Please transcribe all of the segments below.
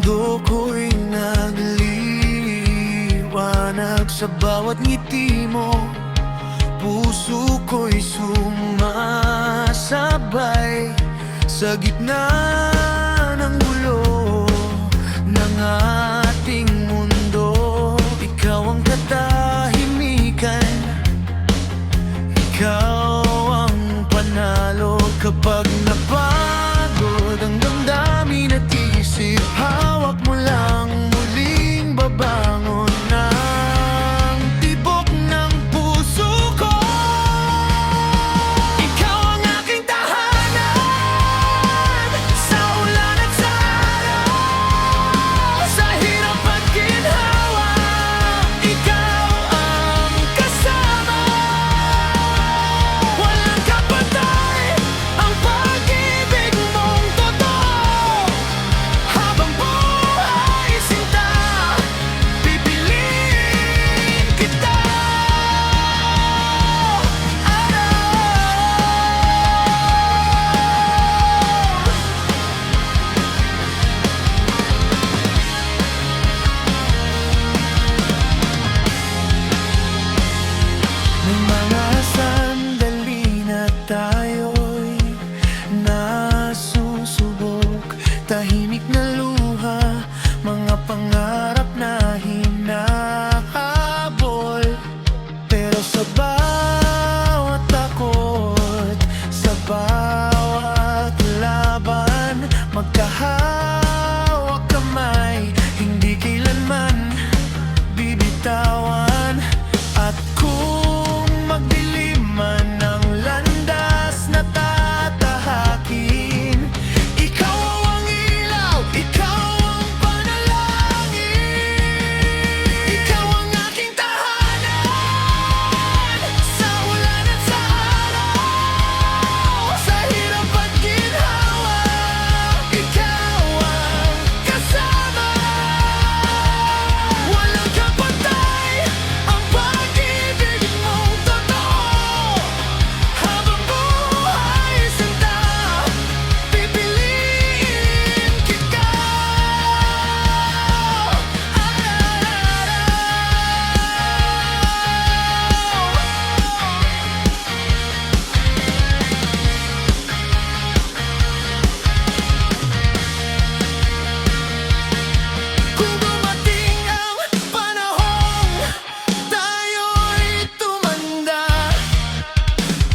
mundo ko'y nagliwanag sa bawat ngiti mo. Puso ko'y sumasabay sa gitna ng gulo ng ating mundo. Ikaw ang katahimikan, ikaw ang panalo. Kapag napagod ang damdamin at isip, hawak mo lang, muling babangon ng tibok ng puso ko. Ikaw ang aking tahanan, sa ulan at sa araw, sa hirap at ginhawa, ikaw ang kasama. Walang kapatay ang pag-ibig mong totoo. Habang buhay sinta, pipiliin kita. May mga sandali na tayo'y nasusubok, tahimik na luha, mga pangarap na hinahabol. Pero sa bawat takot, sa bawat laban, magkahawak kamay, hindi kailanman bibitawan. At kung magdilim man ang landas na tatahakin, ikaw ang ilaw, ikaw ang panalangin. Ikaw ang aking tahanan, sa ulan at sa araw, sa hirap at ginhawa, ikaw ang kasama. Walang kapatay ang pag-ibig mong totoo. Habang buhay sinta, pipiliin kita. Kung dumating ang panahong tayo'y tumanda,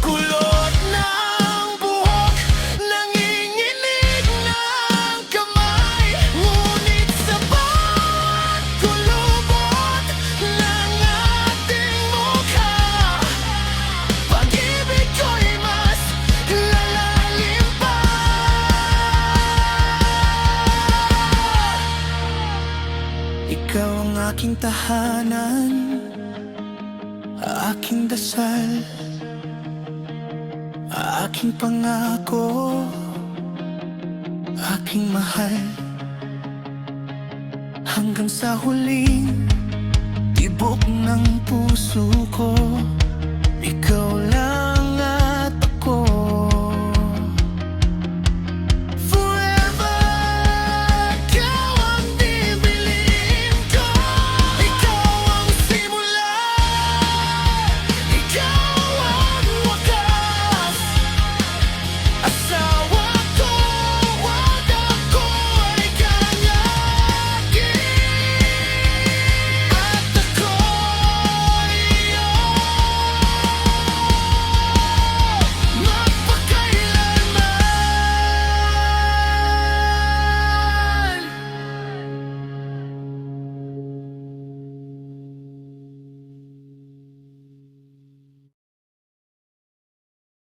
kulot ng buhok, nanginginig ng kamay, ngunit sa bawat kulubot ng ating mukha, pag-ibig ko'y mas lalalim pa. Ikaw ang aking tahanan, aking dasal, aking pangako, aking mahal. Hanggang sa huling tibok ng puso ko, ikaw lang